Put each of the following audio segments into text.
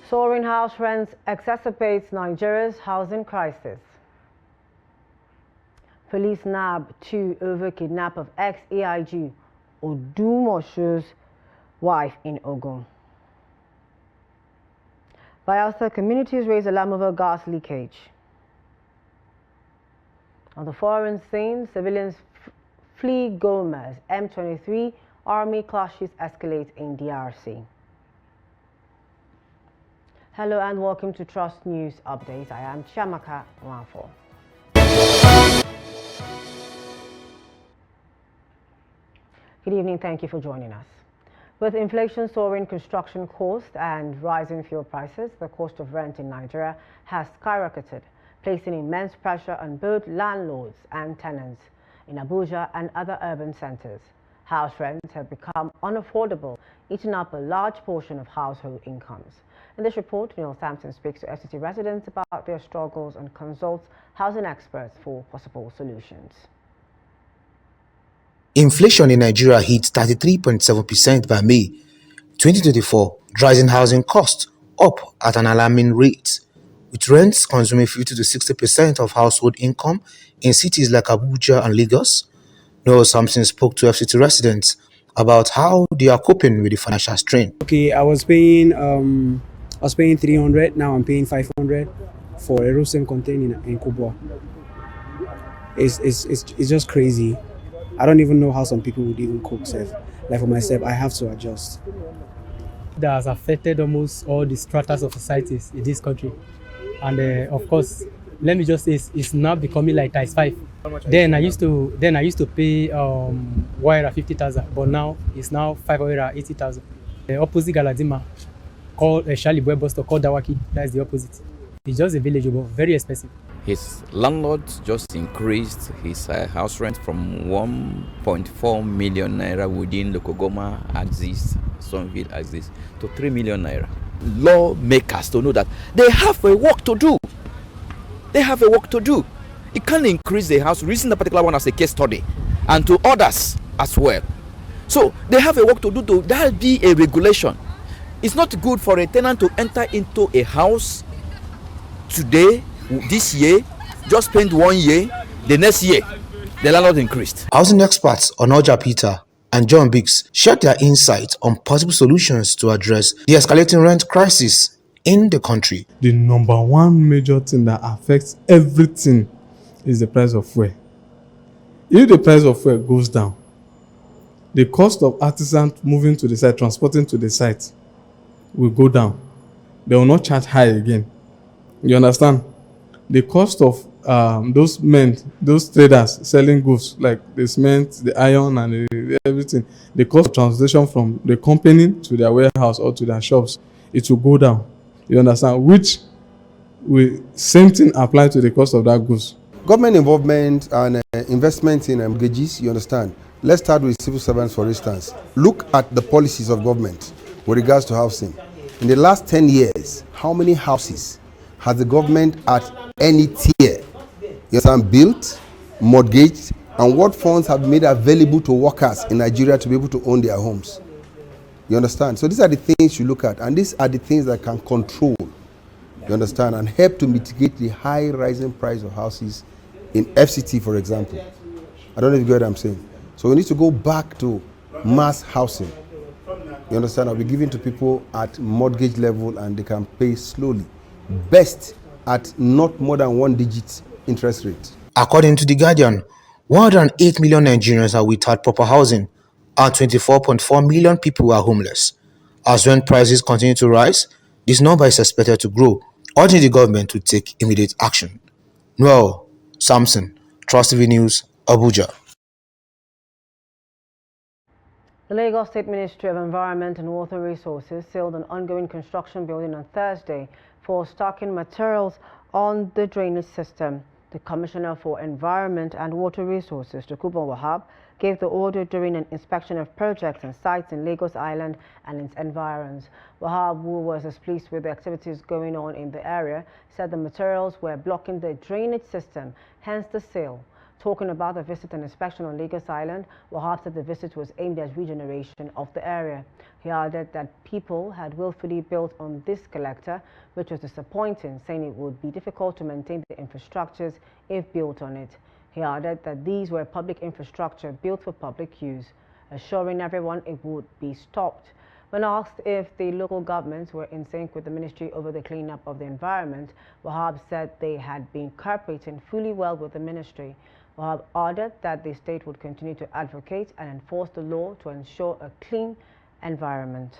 Soaring house rents exacerbates Nigeria's housing crisis. Police nab 2 over kidnap of ex-AIG Odumoshu's wife in Ogun. Bayelsa communities raise alarm over gas leakage. On the foreign scene, civilians flee Goma's M23, army clashes escalate in DRC. Hello and welcome to Trust News Update. I am Chiamaka Nwafo. Good evening, thank you for joining us. With inflation soaring construction costs and rising fuel prices, the cost of rent in Nigeria has skyrocketed, placing immense pressure on both landlords and tenants in Abuja and other urban centers. House rents have become unaffordable, eating up a large portion of household incomes. In this report, Neil Sampson speaks to FCT residents about their struggles and consults housing experts for possible solutions. Inflation in Nigeria hit 33.7% by May 2024, rising housing costs up at an alarming rate, with rents consuming 50 to 60% of household income in cities like Abuja and Lagos. Noel Sampson spoke to FCT residents about how they are coping with the financial strain. Okay, I was paying 300. Now I'm paying 500 for a roasting container in Kubwa. It's just crazy. I don't even know how some people would even cook safe. Like for myself, I have to adjust. That has affected almost all the stratas of societies in this country, and of course, let me just say it's now becoming like times 5. Then I used to pay wire 50,000, but now it's now 580,000. The opposite Galadima, called Charlie Boy Buster, called Dawaki. That's the opposite. It's just a village, but very expensive. His landlord just increased his house rent from 1.4 million naira within the Kogoma axis, Sonville axis, to 3 million naira. Lawmakers to know that they have a work to do. They have a work to do. You can't increase the house, using the particular one as a case study, and to others as well. So they have a work to do. That'll be a regulation. It's not good for a tenant to enter into a house today, this year, just spend 1 year, the next year, the landlord increased. Housing experts Onoja Peter and John Biggs shared their insights on possible solutions to address the escalating rent crisis in the country. The number one major thing that affects everything is the price of fuel. If the price of fuel goes down, the cost of artisans moving to the site, transporting to the site, will go down. They will not charge high again. You understand? The cost of those traders selling goods like the cement, the iron, and everything, the cost of transportation from the company to their warehouse or to their shops, it will go down. You understand? Which will same thing apply to the cost of that goods. Government involvement and investment in mortgages, you understand. Let's start with civil servants, for instance. Look at the policies of government with regards to housing. In the last 10 years, how many houses has the government at any tier, you understand, built, mortgaged, and what funds have been made available to workers in Nigeria to be able to own their homes? You understand? So these are the things you look at, and these are the things that can control, you understand, and help to mitigate the high rising price of houses in FCT, for example. I don't know if you get what I'm saying. So we need to go back to mass housing. You understand? I'll be given to people at mortgage level and they can pay slowly. Best at not more than 1-digit interest rate. According to The Guardian, 108 million Nigerians are without proper housing and 24.4 million people are homeless. As rent prices continue to rise, this number is expected to grow, urging the government to take immediate action. Noel Sampson, Trust TV News, Abuja. The Lagos State Ministry of Environment and Water Resources sealed an ongoing construction building on Thursday for stocking materials on the drainage system. The Commissioner for Environment and Water Resources, Tokunbo Wahab, gave the order during an inspection of projects and sites in Lagos Island and its environs. Wahab, who was displeased with the activities going on in the area, said the materials were blocking the drainage system, hence the sale. Talking about the visit and inspection on Lagos Island, Wahab said the visit was aimed at regeneration of the area. He added that people had willfully built on this collector, which was disappointing, saying it would be difficult to maintain the infrastructures if built on it. He added that these were public infrastructure built for public use, assuring everyone it would be stopped. When asked if the local governments were in sync with the ministry over the cleanup of the environment, Wahab said they had been cooperating fully well with the ministry. Wahab added that the state would continue to advocate and enforce the law to ensure a clean environment.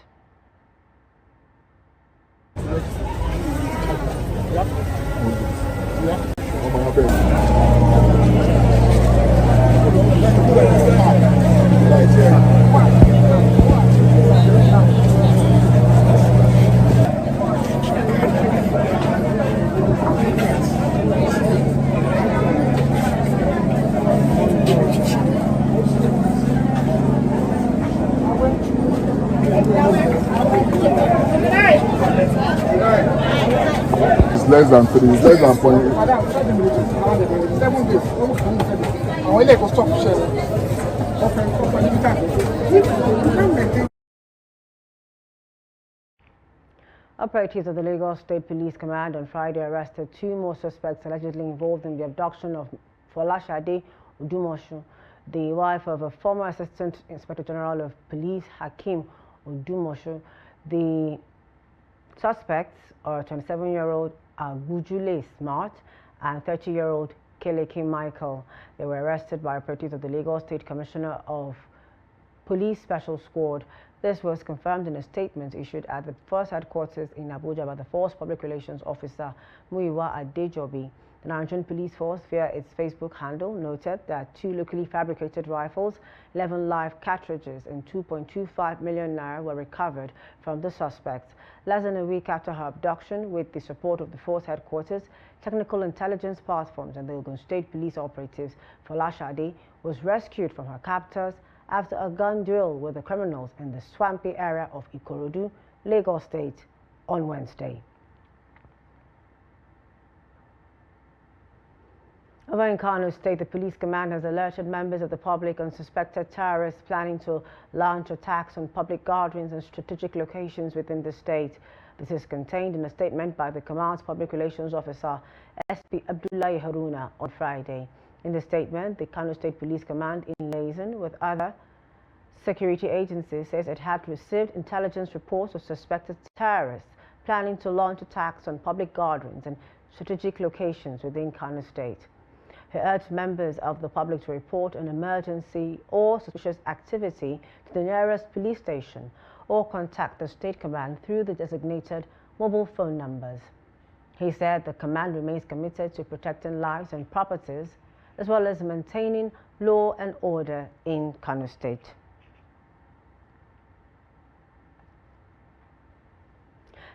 It's less than 3, it's less than 0.8. Operatives of the Lagos State Police Command on Friday arrested 2 more suspects allegedly involved in the abduction of Folashade Odumoshu, the wife of a former Assistant Inspector General of Police Hakeem Odumoshu. The suspects are 27-year-old Agujule Smart and 30-year-old Keleke Michael. They were arrested by operatives of the Lagos State Commissioner of Police Special Squad. This was confirmed in a statement issued at the Force Headquarters in Abuja by the Force Public Relations Officer Muyiwa Adejobi. The Nigerian Police Force, via its Facebook handle, noted that 2 locally fabricated rifles, 11 live cartridges and 2.25 million naira were recovered from the suspects. Less than a week after her abduction, with the support of the Force Headquarters, technical intelligence platforms and the Ogun State Police operatives, Folashade was rescued from her captors after a gun duel with the criminals in the swampy area of Ikorodu, Lagos State, on Wednesday. Over in Kano State, the police command has alerted members of the public on suspected terrorists planning to launch attacks on public gatherings and strategic locations within the state. This is contained in a statement by the command's public relations officer, SP Abdullahi Haruna, on Friday. In the statement, the Kano State Police Command, in liaison with other security agencies, says it had received intelligence reports of suspected terrorists planning to launch attacks on public gatherings and strategic locations within Kano State. He urged members of the public to report an emergency or suspicious activity to the nearest police station or contact the State Command through the designated mobile phone numbers. He said the command remains committed to protecting lives and properties as well as maintaining law and order in Kano State.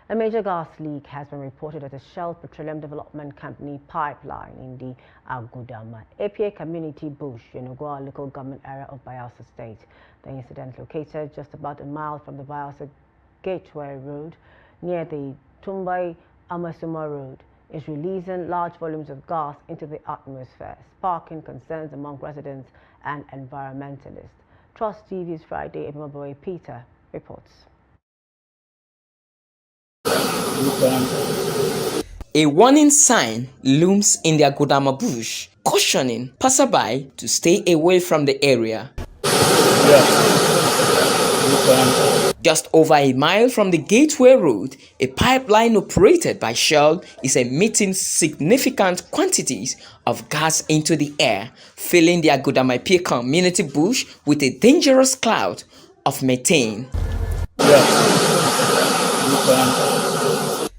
A major gas leak has been reported at the Shell Petroleum Development Company pipeline in the Agudama APA Community Bush, Yenagoa local government area of Bayelsa State. The incident, located just about a mile from the Bayelsa Gateway Road near the Tumbai Amasuma Road, is releasing large volumes of gas into the atmosphere, sparking concerns among residents and environmentalists. Trust TV's Friday, Ebumaboy Peter reports. A warning sign looms in the Agudama bush, cautioning passerby to stay away from the area. Just over a mile from the Gateway Road, a pipeline operated by Shell is emitting significant quantities of gas into the air, filling the Agudama APA community bush with a dangerous cloud of methane.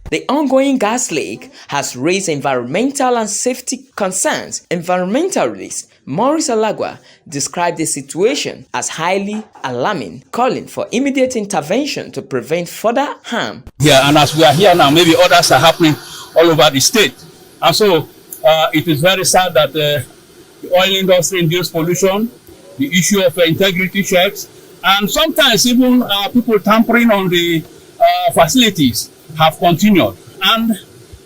The ongoing gas leak has raised environmental and safety concerns. Environmentalist Maurice Alagua described the situation as highly alarming, calling for immediate intervention to prevent further harm. Yeah, and as we are here now, maybe others are happening all over the state. And so it is very sad that the oil industry induced pollution, the issue of integrity checks, and sometimes even people tampering on the facilities have continued, and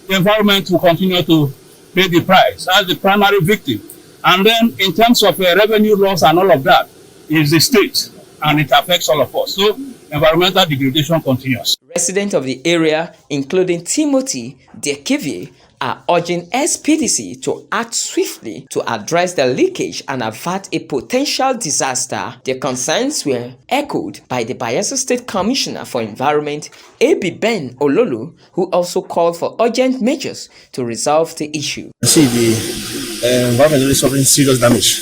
the environment will continue to pay the price as the primary victim. And then in terms of revenue loss and all of that, is the state, and it affects all of us. So environmental degradation continues. Residents of the area, including Timothy Dekivie, are urging SPDC to act swiftly to address the leakage and avert a potential disaster. Their concerns were echoed by the Bayelsa State Commissioner for Environment, A.B. Ben Ololu, who also called for urgent measures to resolve the issue. See, the environment is suffering serious damage.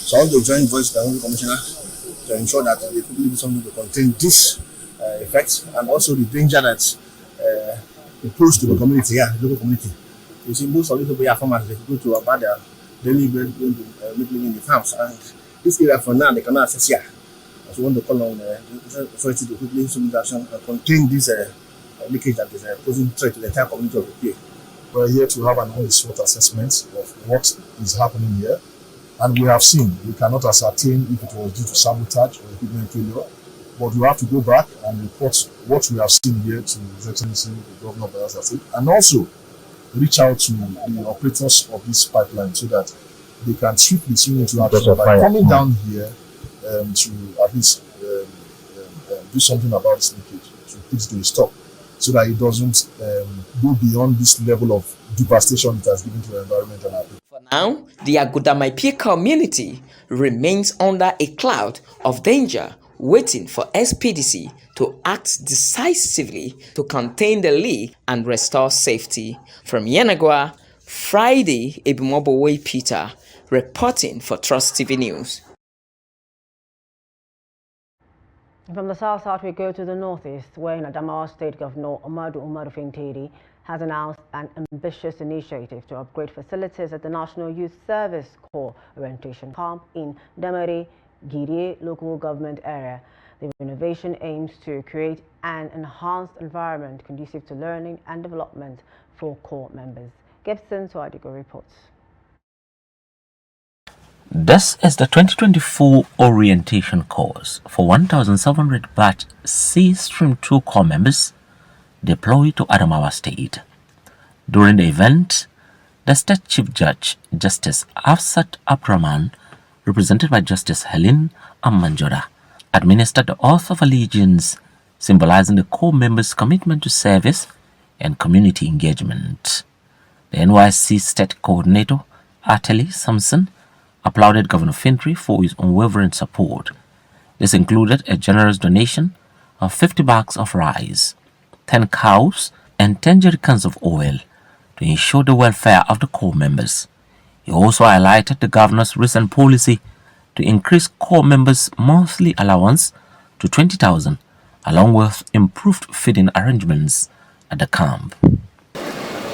So I want to join voice with the Commissioner to ensure that they quickly do something to contain this effect and also the danger that it poses to the community, the local community. You see, most of the people are farmers, they go to about their daily bread, going to make living in the farms. And this area for now, they cannot access here. So we want to call on the authority to quickly take action and contain this leakage that is posing threat to the entire community of the PA. We're here to have an on-the-spot assessment of what is happening here. And we have seen, we cannot ascertain if it was due to sabotage or equipment failure, but we have to go back and report what we have seen here to His Excellency, the Governor of Bayelsa State, and also reach out to the operators of this pipeline so that they can swiftly swing into action by coming down here to at least do something about this leakage, to put it to a stop, so that it doesn't go beyond this level of devastation it has given to the environment and our people. For now, the Agudamaipi community remains under a cloud of danger, waiting for SPDC to act decisively to contain the leak and restore safety. From Yenagoa, Friday, Ebimobowe Peter, reporting for Trust TV News. From the south we go to the northeast, where in Adamawa State Governor Umaru Fintiri has announced an ambitious initiative to upgrade facilities at the National Youth Service Corps Orientation Camp in Damari, Girie local government area. The renovation aims to create an enhanced environment conducive to learning and development for Corps members. Gibson Swadigo reports. This is the 2024 orientation course for 1,700 batch C Stream 2 Corps members deployed to Adamawa State. During the event, the State Chief Judge, Justice Afsat Abraman, represented by Justice Helen Amanjoda, administered the oath of allegiance, symbolizing the Corps members' commitment to service and community engagement. The NYC State Coordinator, Ateli Sampson, applauded Governor Fintiri for his unwavering support. This included a generous donation of 50 bags of rice, 10 cows, and 10 jerrycans of oil to ensure the welfare of the Corps members. He also highlighted the governor's recent policy to increase Corps members' monthly allowance to 20,000, along with improved feeding arrangements at the camp.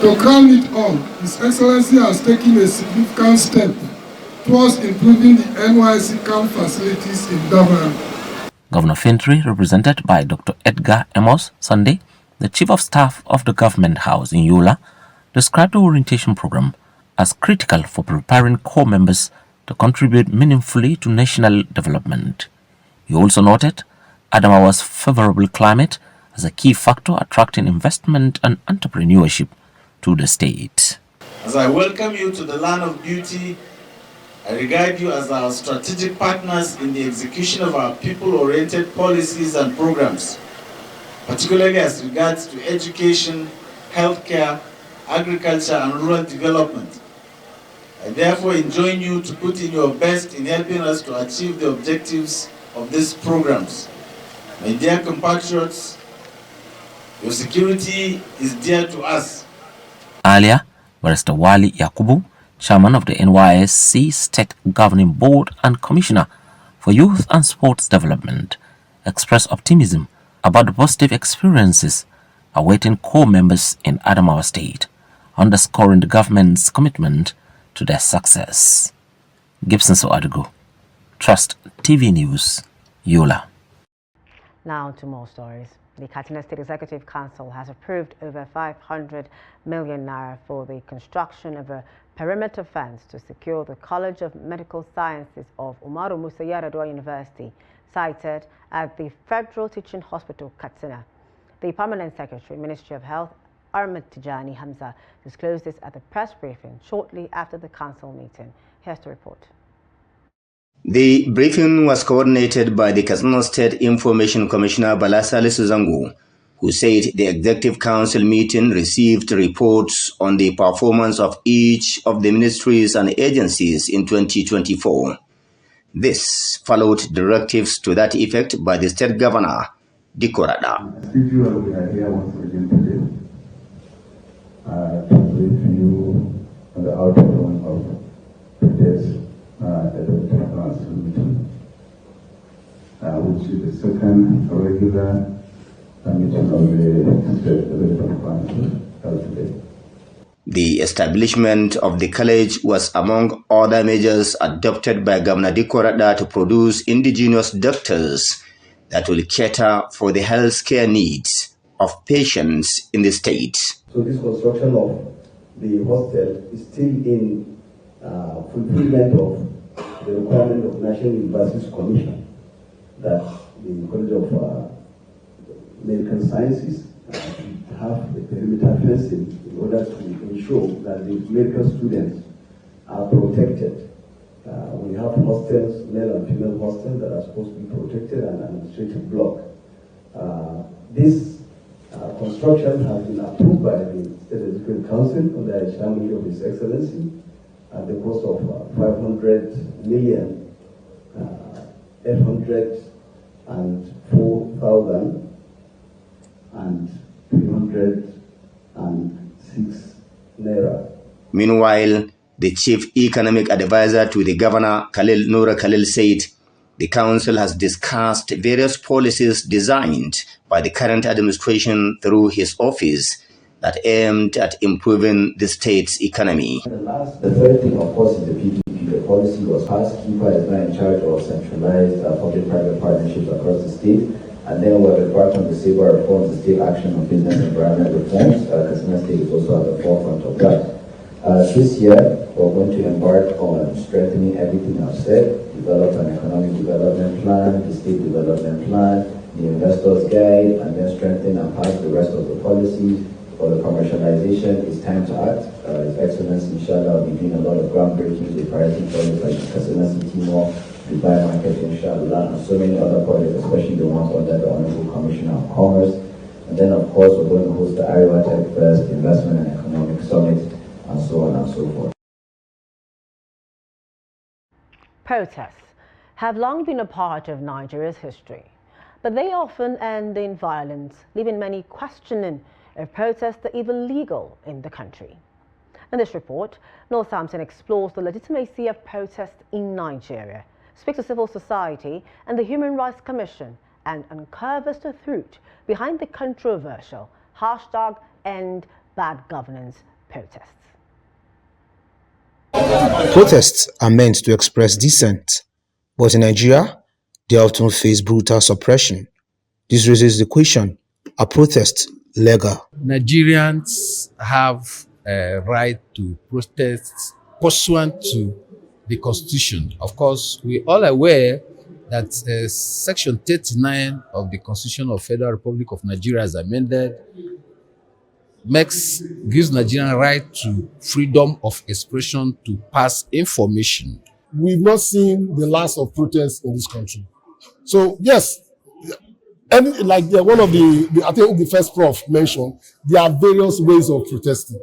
To crown it all, His Excellency has taken a significant step towards improving the NYC camp facilities in Damari. Governor Fintiri, represented by Dr. Edgar Amos Sunday, the Chief of Staff of the Government House in Yola, described the orientation program as critical for preparing Corps members to contribute meaningfully to national development. He also noted Adamawa's favorable climate as a key factor attracting investment and entrepreneurship to the state. As I welcome you to the land of beauty, I regard you as our strategic partners in the execution of our people-oriented policies and programs, particularly as regards to education, healthcare, agriculture, and rural development. I therefore enjoin you to put in your best in helping us to achieve the objectives of these programs. My dear compatriots, your security is dear to us. Earlier, Barrister Wali Yakubu, Chairman of the NYSC State Governing Board and Commissioner for Youth and Sports Development, expressed optimism about the positive experiences awaiting Corps members in Adamawa State, underscoring the government's commitment to their success. Gibson Soadigo, Trust TV News, Yola. Now to more stories. The Katsina State Executive Council has approved over 500 million naira for the construction of a perimeter fence to secure the College of Medical Sciences of Umaru Musa Yar'Adua University, sited at the Federal Teaching Hospital, Katsina. The Permanent Secretary, Ministry of Health, Ahmed Tijani Hamza, disclosed this at the press briefing shortly after the council meeting. Here's the report. The briefing was coordinated by the Katsina State Information Commissioner Bala Salisu Zango, who said the Executive Council meeting received reports on the performance of each of the ministries and agencies in 2024. This followed directives to that effect by the State Governor, Dikorada. To brief you on the outcome of today's Executive Council meeting, which is the second regular meeting of the State Executive Council held today. The establishment of the college was among other measures adopted by Governor Dikorada to produce indigenous doctors that will cater for the healthcare needs of patients in the state. So this construction of the hostel is still in fulfillment of the requirement of National Universities Commission that the College of Medical Sciences have the perimeter fencing in order to ensure that the medical students are protected. We have hostels, male and female hostels, that are supposed to be protected, and an administrative block. This construction has been approved by the State Executive Council under the chairmanship of His Excellency at the cost of 500 million, 804,000 and 306 naira. Meanwhile, the chief economic advisor to the governor, Noura Khalil, said the council has discussed various policies designed by the current administration through his office that aimed at improving the state's economy. The third thing, of course, is the PPP. The policy was passed. KIPA is now in charge of centralized public-private partnerships across the state. And then we're embarked on the SABA reforms, the state action on business environment reforms. Katsina State is also at the forefront of that. This year, we're going to embark on strengthening everything I've said, develop an economic development plan, the state development plan, the investor's guide, and then strengthen and pass the rest of the policies. For the commercialization, it's time to act. His Excellency, inshallah, will be doing a lot of groundbreaking with priority projects like Katsina Shettima, Dubai market, inshallah, and so many other projects, especially the ones under the Honorable Commissioner of Commerce. And then, of course, we're going to host the Iowa Tech First Investment and Economic Summit, and so on and so forth. Protests have long been a part of Nigeria's history, but they often end in violence, leaving many questioning if protests are even legal in the country. In this report, Noel Sampson explores the legitimacy of protests in Nigeria, speaks to civil society and the Human Rights Commission, and uncovers the truth behind the controversial #EndBadGovernance protests. Protests are meant to express dissent, but in Nigeria, they often face brutal suppression. This raises the question, are protests legal? Nigerians have a right to protest pursuant to the Constitution. Of course, we all aware that Section 39 of the Constitution of Federal Republic of Nigeria, as amended, gives Nigerian right to freedom of expression to pass information. We've not seen the last of protests in this country. So yes, like one of the I think the first prof mentioned, there are various ways of protesting.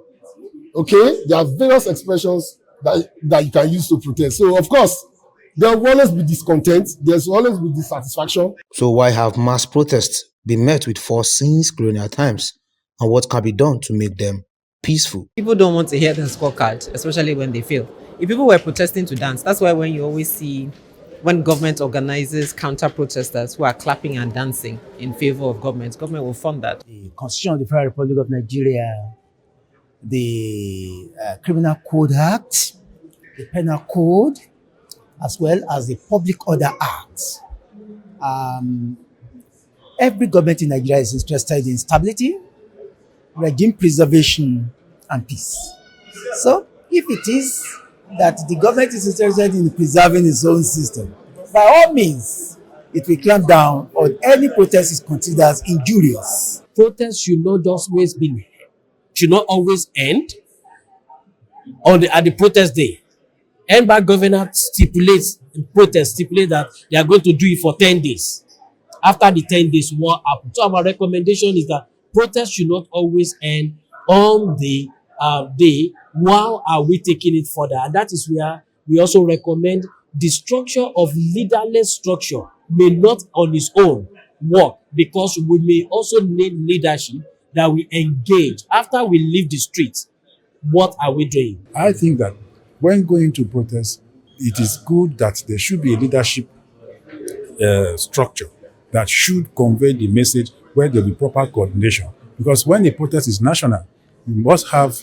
Okay, there are various expressions that you can use to protest. So of course, there will always be discontent. There's always be dissatisfaction. So why have mass protests been met with force since colonial times? And what can be done to make them peaceful? People don't want to hear the scorecard, especially when they fail. If people were protesting to dance, that's why when you always see when government organizes counter-protesters who are clapping and dancing in favor of government will fund that. The Constitution of the Federal Republic of Nigeria, the Criminal Code Act, the Penal Code, as well as the Public Order Act. Every government in Nigeria is interested in stability, regime preservation, and peace. So, if it is that the government is interested in preserving its own system, by all means, it will clamp down on any protest is considered as injurious. Protests should not always end at the protest day. End bad governance protest stipulates that they are going to do it for 10 days. After the 10 days, what happens? So our recommendation is that protests should not always end on the day. While are we taking it further? And that is where we also recommend the structure of leaderless structure may not on its own work, because we may also need leadership that we engage. After we leave the streets, what are we doing? I think that when going to protest, it is good that there should be a leadership structure that should convey the message where there will be proper coordination. Because when a protest is national, you must have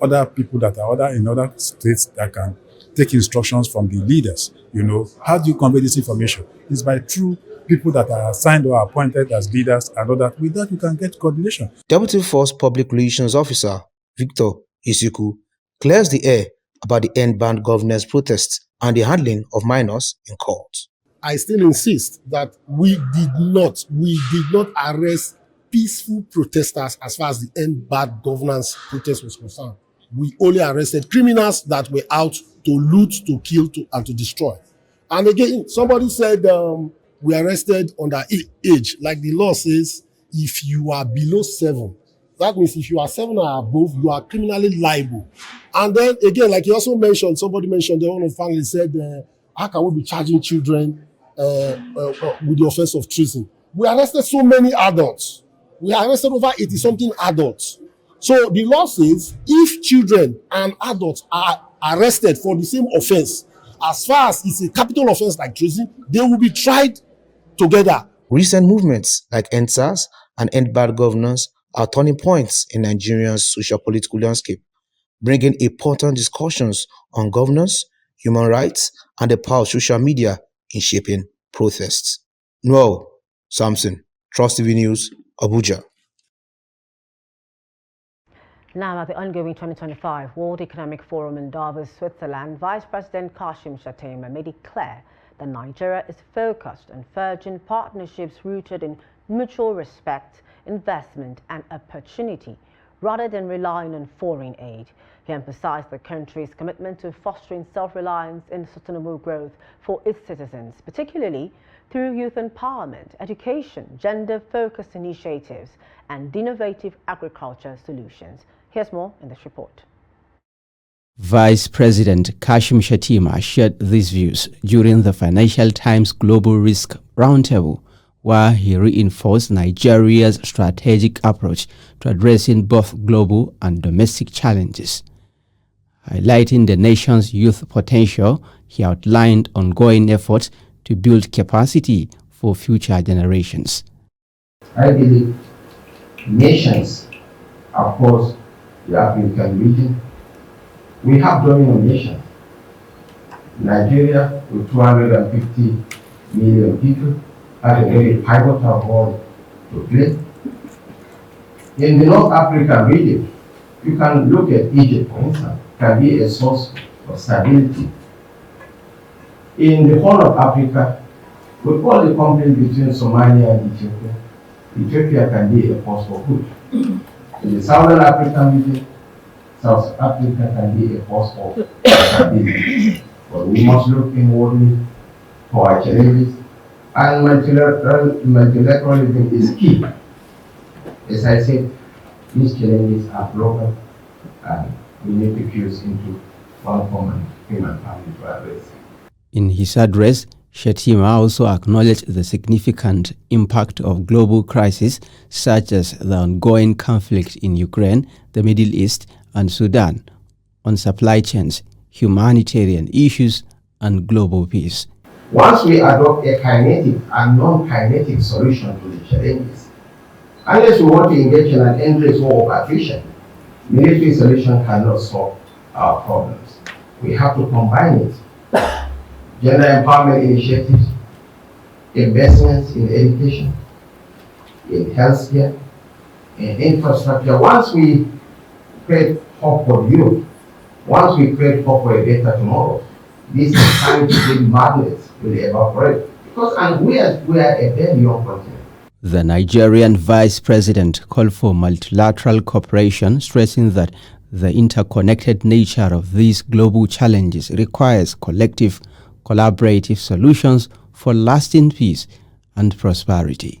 other people that are in other states that can take instructions from the leaders. You know, how do you convey this information? It's by through people that are assigned or appointed as leaders and all that. With that, you can get coordination. Deputy Force Public Relations Officer Victor Isiku clears the air about the end band governance protests and the handling of minors in court. I still insist that we did not arrest peaceful protesters as far as the end bad governance protest was concerned. We only arrested criminals that were out to loot, to kill, and to destroy. And again, somebody said we arrested under age. Like the law says, if you are below 7, that means if you are 7 or above, you are criminally liable. And then again, like you also mentioned, somebody mentioned, the owner of family said, how can we be charging children with the offense of treason? We arrested so many adults. We arrested over 80-something adults. So the law says if children and adults are arrested for the same offense, as far as it's a capital offense like treason, they will be tried together. Recent movements like EndSARS and End Bad Governance are turning points in Nigeria's social-political landscape, bringing important discussions on governance, human rights, and the power of social media in shaping protests. Noel Samson, Trust TV News, Abuja. Now, at the ongoing 2025 World Economic Forum in Davos, Switzerland, Vice President Shettima made it clear that Nigeria is focused on forging partnerships rooted in mutual respect, investment and opportunity, rather than relying on foreign aid. He emphasized the country's commitment to fostering self-reliance and sustainable growth for its citizens, particularly through youth empowerment, education, gender-focused initiatives, and innovative agriculture solutions. Here's more in this report. Vice President Shettima shared these views during the Financial Times Global Risk Roundtable, where he reinforced Nigeria's strategic approach to addressing both global and domestic challenges. Highlighting the nation's youth potential, he outlined ongoing efforts to build capacity for future generations. I believe nations, of course, the African region, we have dominant nations. Nigeria, with 250 million people, has a very pivotal role to play. In the North African region, you can look at Egypt, for instance, can be a source of stability. In the Horn of Africa, with all the conflict between Somalia and Ethiopia, Ethiopia can be a force for good. In the Southern African region, South Africa can be a force for stability. But we must look inwardly for our challenges, and multilateralism is key. As I said, these challenges are global, and we need to fuse into one common human family to address. In his address, Shettima also acknowledged the significant impact of global crises such as the ongoing conflict in Ukraine, the Middle East, and Sudan on supply chains, humanitarian issues, and global peace. Once we adopt a kinetic and non-kinetic solution to the challenges, unless we want to engage in an endless war of attrition, military solution cannot solve our problems. We have to combine it. Gender empowerment initiatives, investments in education, in healthcare, in infrastructure. Once we create hope for the youth, once we create hope for a better tomorrow, this scientific madness will evaporate. Because we are a very young continent. The Nigerian vice president called for multilateral cooperation, stressing that The interconnected nature of these global challenges requires collective, collaborative solutions for lasting peace and prosperity.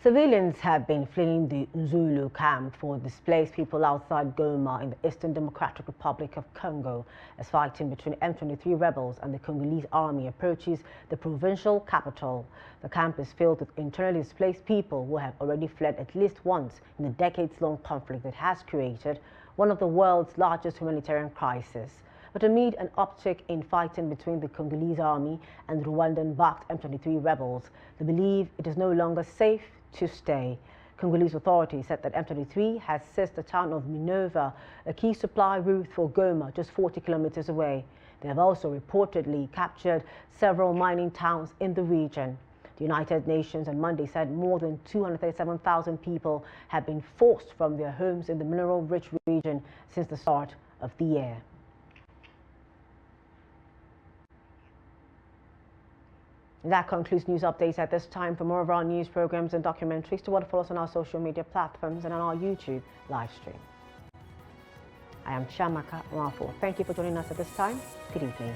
Civilians have been fleeing the Zulu camp for displaced people outside Goma in the Eastern Democratic Republic of Congo as fighting between M23 rebels and the Congolese army approaches the provincial capital. The camp is filled with internally displaced people who have already fled at least once in the decades-long conflict that has created one of the world's largest humanitarian crises. But amid an uptick in fighting between the Congolese army and Rwandan-backed M23 rebels, they believe it is no longer safe to stay. Congolese authorities said that M23 has seized the town of Minova, a key supply route for Goma, just 40 kilometers away. They have also reportedly captured several mining towns in the region. The United Nations on Monday said more than 237,000 people have been forced from their homes in the mineral-rich region since the start of the year. That concludes news updates at this time. For more of our news programs and documentaries, to follow us on our social media platforms and on our YouTube live stream. I am Shamaka Rafo. Thank you for joining us at this time. Good evening.